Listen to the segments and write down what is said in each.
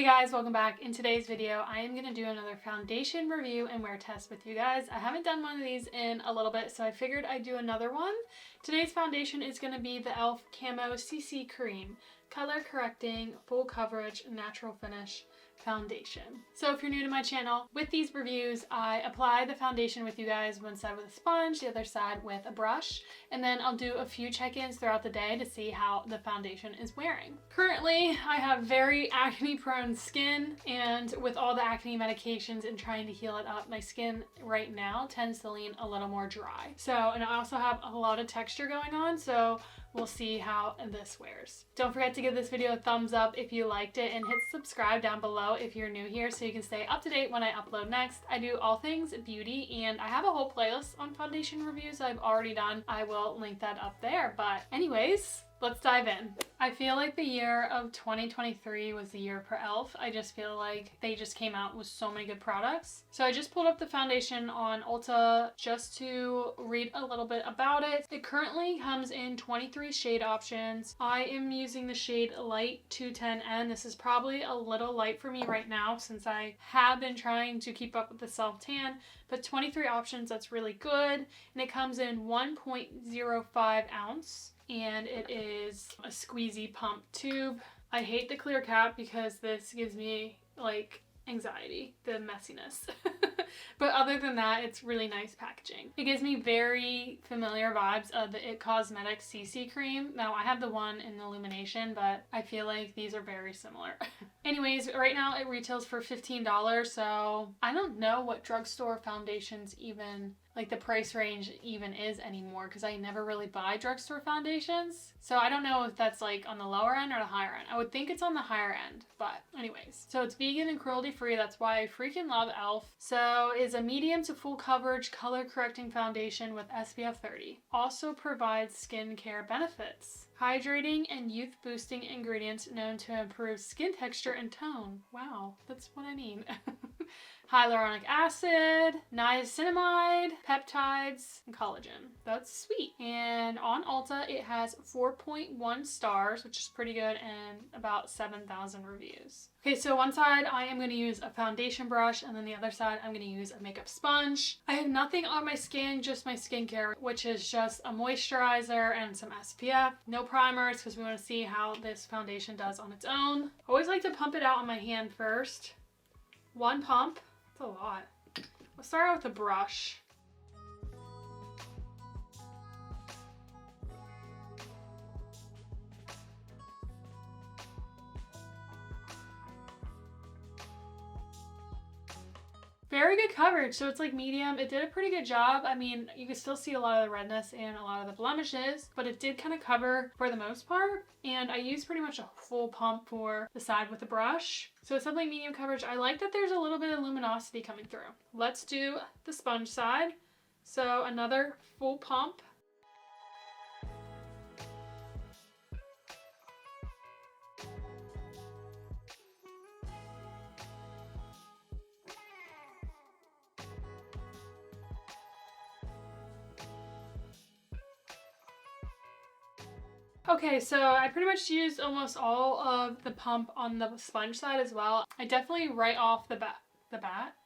Hey guys, welcome back. In today's video, I am going to do another foundation review and wear test with you guys. I haven't done one of these in a little bit, so I figured I'd do another one. Today's foundation is going to be the e.l.f. Camo CC Cream Color Correcting Full Coverage Natural Finish Foundation. So if you're new to my channel, with these reviews, I apply the foundation with you guys, one side with a sponge, the other side with a brush, and then I'll do a few check-ins throughout the day to see how the foundation is wearing. Currently, I have very acne-prone skin, and with all the acne medications and trying to heal it up, my skin right now tends to lean a little more dry. And I also have a lot of texture going on, so we'll see how this wears. Don't forget to give this video a thumbs up if you liked it, and hit subscribe down below if you're new here so you can stay up to date when I upload next. I do all things beauty, and I have a whole playlist on foundation reviews I've already done. I will link that up there. But anyways, let's dive in. I feel like the year of 2023 was the year for e.l.f. I just feel like they just came out with so many good products. So I just pulled up the foundation on Ulta just to read a little bit about it. It currently comes in 23 shade options. I am using the shade Light 210N. This is probably a little light for me right now since I have been trying to keep up with the self-tan, but 23 options, that's really good. And it comes in 1.05 ounce. And it is a squeezy pump tube. I hate the clear cap because this gives me like anxiety, the messiness. But other than that, it's really nice packaging. It gives me very familiar vibes of the e.l.f. Cosmetics CC Cream. Now I have the one in Illumination, but I feel like these are very similar. Anyways, right now it retails for $15, so I don't know what drugstore foundations even, like the price range even is anymore, because I never really buy drugstore foundations. So I don't know if that's like on the lower end or the higher end. I would think it's on the higher end, but anyways. So it's vegan and cruelty free. That's why I freaking love e.l.f. So is a medium to full coverage color correcting foundation with SPF 30. Also provides skincare benefits. Hydrating and youth boosting ingredients known to improve skin texture and tone. Wow, that's what I need. Hyaluronic acid, niacinamide, peptides, and collagen. That's sweet. And on Ulta, it has 4.1 stars, which is pretty good, and about 7,000 reviews. Okay, so one side I am going to use a foundation brush, and then the other side I'm going to use a makeup sponge. I have nothing on my skin, just my skincare, which is just a moisturizer and some SPF. No primers, because we want to see how this foundation does on its own. I always like to pump it out on my hand first. One pump. That's a lot. We'll start out with a brush. Very good coverage, so it's like medium. It did a pretty good job. I mean, you can still see a lot of the redness and a lot of the blemishes, but it did kind of cover for the most part. And I used pretty much a full pump for the side with the brush. So it's definitely medium coverage. I like that there's a little bit of luminosity coming through. Let's do the sponge side. So another full pump. Okay, so I pretty much used almost all of the pump on the sponge side as well. I definitely right off the bat,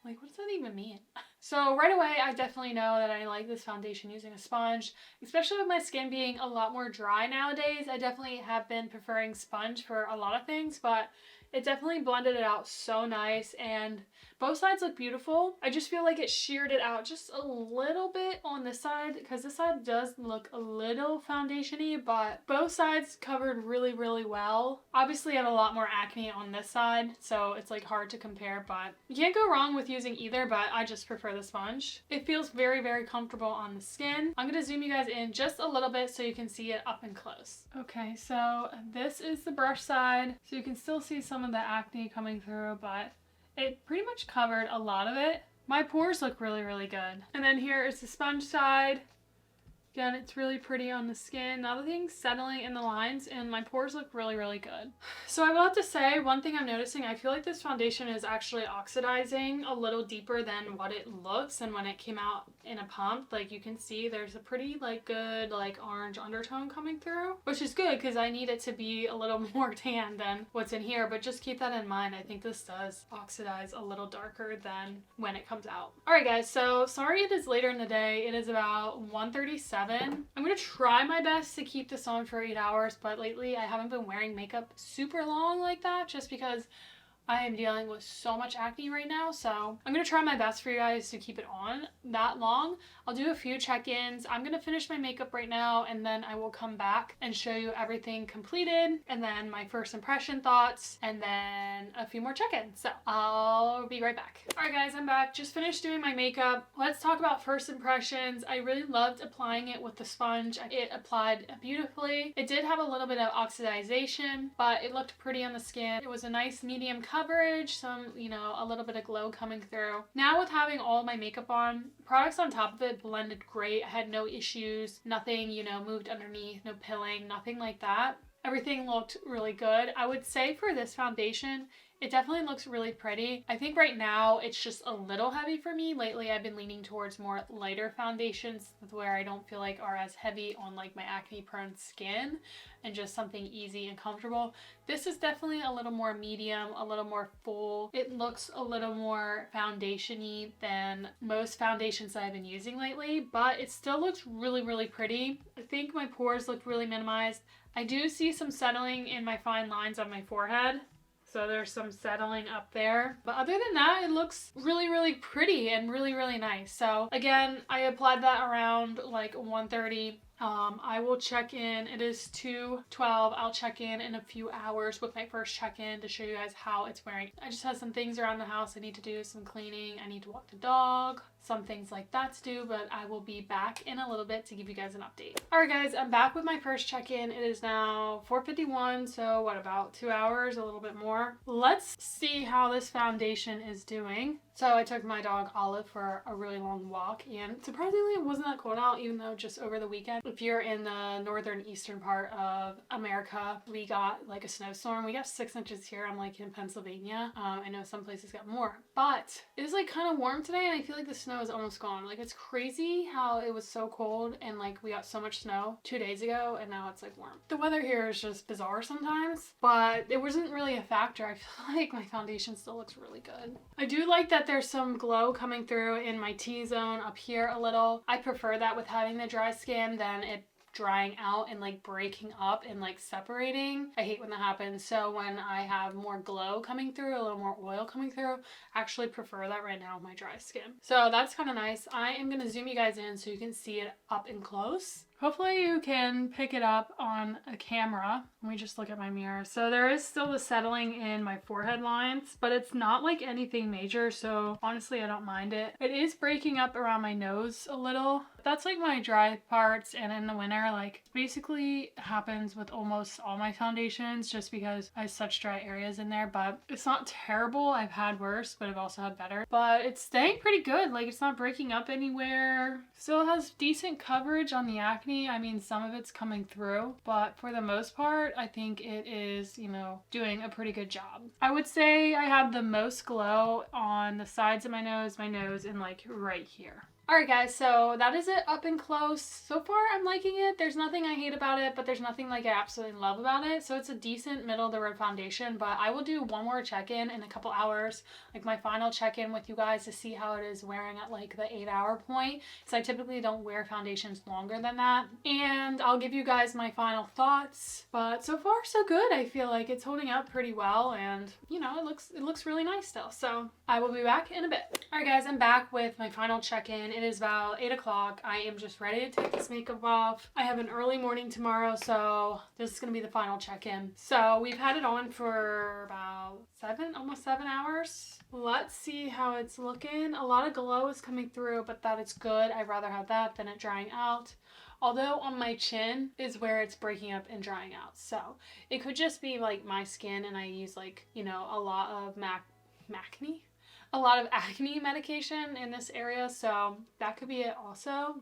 like what does that even mean? So right away, I definitely know that I like this foundation using a sponge, especially with my skin being a lot more dry nowadays. I definitely have been preferring sponge for a lot of things, but it definitely blended it out so nice, and both sides look beautiful. I just feel like it sheared it out just a little bit on this side, because this side does look a little foundation-y, but both sides covered really, really well. Obviously, I have a lot more acne on this side, so it's like hard to compare, but you can't go wrong with using either, but I just prefer the sponge. It feels very, very comfortable on the skin. I'm gonna zoom you guys in just a little bit so you can see it up and close. Okay, so this is the brush side, so you can still see some of the acne coming through, but it pretty much covered a lot of it. My pores look really, really good. And then here is the sponge side. Again, it's really pretty on the skin. Nothing's settling in the lines, and my pores look really, really good. So I will have to say, one thing I'm noticing, I feel like this foundation is actually oxidizing a little deeper than what it looks, and when it came out in a pump, like you can see there's a pretty like good like orange undertone coming through, which is good because I need it to be a little more tan than what's in here, but just keep that in mind. I think this does oxidize a little darker than when it comes out. Alright guys, so sorry it is later in the day. It is about 1:37. I'm gonna try my best to keep this on for 8 hours, but lately I haven't been wearing makeup super long like that just because I am dealing with so much acne right now, so I'm going to try my best for you guys to keep it on that long. I'll do a few check-ins. I'm going to finish my makeup right now, and then I will come back and show you everything completed, and then my first impression thoughts, and then a few more check-ins. So I'll be right back. Alright guys, I'm back. Just finished doing my makeup. Let's talk about first impressions. I really loved applying it with the sponge. It applied beautifully. It did have a little bit of oxidization, but it looked pretty on the skin. It was a nice medium coverage, some, you know, a little bit of glow coming through. Now with having all my makeup on, products on top of it blended great. I had no issues, nothing, you know, moved underneath, no pilling, nothing like that. Everything looked really good. I would say for this foundation, it definitely looks really pretty. I think right now it's just a little heavy for me. Lately I've been leaning towards more lighter foundations where I don't feel like are as heavy on like my acne prone skin, and just something easy and comfortable. This is definitely a little more medium, a little more full. It looks a little more foundation-y than most foundations that I've been using lately, but it still looks really, really pretty. I think my pores look really minimized. I do see some settling in my fine lines on my forehead. So there's some settling up there. But other than that, it looks really, really pretty and really, really nice. So again, I applied that around like 1:30. I will check in. It is 2:12. I'll check in a few hours with my first check-in to show you guys how it's wearing. I just have some things around the house I need to do, some cleaning. I need to walk the dog, some things like that to do, but I will be back in a little bit to give you guys an update. Alright guys, I'm back with my first check-in. It is now 4:51, so what, about 2 hours, a little bit more. Let's see how this foundation is doing. So I took my dog Olive for a really long walk, and surprisingly it wasn't that cold out, even though just over the weekend, if you're in the northern eastern part of America, we got like a snowstorm. We got 6 inches here. I'm like in Pennsylvania. I know some places got more, but it was like kind of warm today, and I feel like the snow is almost gone. Like it's crazy how it was so cold, and like we got so much snow 2 days ago, and now it's like warm. The weather here is just bizarre sometimes, but it wasn't really a factor. I feel like my foundation still looks really good. I do like that there's some glow coming through in my T-zone up here a little. I prefer that with having the dry skin than it drying out and like breaking up and like separating. I hate when that happens. So when I have more glow coming through, a little more oil coming through, I actually prefer that right now with my dry skin. So that's kind of nice. I am going to zoom you guys in so you can see it up and close. Hopefully you can pick it up on a camera. Let me just look at my mirror. So there is still the settling in my forehead lines, but it's not like anything major, so honestly I don't mind it. It is breaking up around my nose a little. That's like my dry parts, and in the winter, like basically happens with almost all my foundations just because I have such dry areas in there, but it's not terrible. I've had worse, but I've also had better. But it's staying pretty good. Like it's not breaking up anywhere. Still has decent coverage on the acne. I mean, some of it's coming through, but for the most part, I think it is, you know, doing a pretty good job. I would say I have the most glow on the sides of my nose, and like right here. Alright guys, so that is it up and close. So far I'm liking it. There's nothing I hate about it, but there's nothing like I absolutely love about it. So it's a decent middle of the road foundation, but I will do one more check-in in a couple hours, like my final check-in with you guys to see how it is wearing at like the 8-hour point, because I typically don't wear foundations longer than that. And I'll give you guys my final thoughts, but so far so good. I feel like it's holding up pretty well, and you know, it looks really nice still. So I will be back in a bit. Alright guys, I'm back with my final check-in. It is about 8 o'clock. I am just ready to take this makeup off. I have an early morning tomorrow, so this is going to be the final check-in. So we've had it on for about almost 7 hours. Let's see how it's looking. A lot of glow is coming through, but that is good. I'd rather have that than it drying out. Although on my chin is where it's breaking up and drying out. So it could just be like my skin, and I use like, you know, a lot of acne. a lot of acne medication in this area, so that could be it also.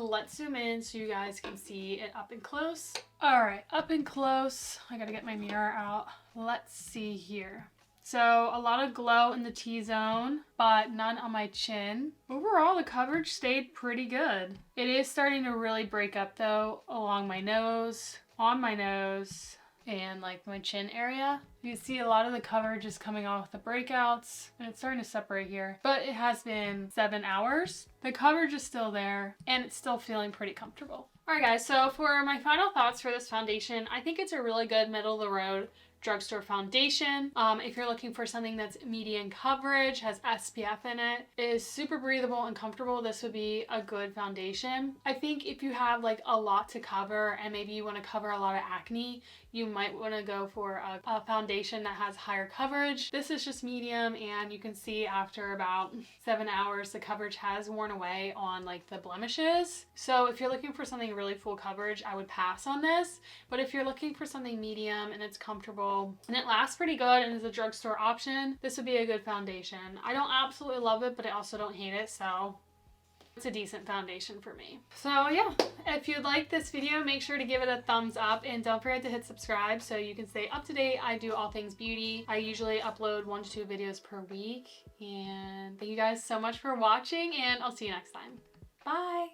Let's zoom in so you guys can see it up and close. All right, up and close. I gotta get my mirror out. Let's see here. So a lot of glow in the T-zone, but none on my chin. Overall, the coverage stayed pretty good. It is starting to really break up though, along my nose, on my nose, and like my chin area. You can see a lot of the coverage is coming off the breakouts, and it's starting to separate here. But it has been 7 hours. The coverage is still there, and it's still feeling pretty comfortable. Alright guys, so for my final thoughts for this foundation, I think it's a really good middle of the road drugstore foundation. If you're looking for something that's medium coverage, has SPF in it, is super breathable and comfortable, this would be a good foundation. I think if you have like a lot to cover and maybe you want to cover a lot of acne, you might want to go for a foundation that has higher coverage. This is just medium, and you can see after about 7 hours the coverage has worn away on like the blemishes. So if you're looking for something really full coverage, I would pass on this. But if you're looking for something medium and it's comfortable and it lasts pretty good and is a drugstore option, this would be a good foundation. I don't absolutely love it, but I also don't hate it, so it's a decent foundation for me. So yeah, if you like this video, make sure to give it a thumbs up, and don't forget to hit subscribe so you can stay up to date. I do all things beauty. I usually upload 1 to 2 videos per week, and thank you guys so much for watching, and I'll see you next time. Bye!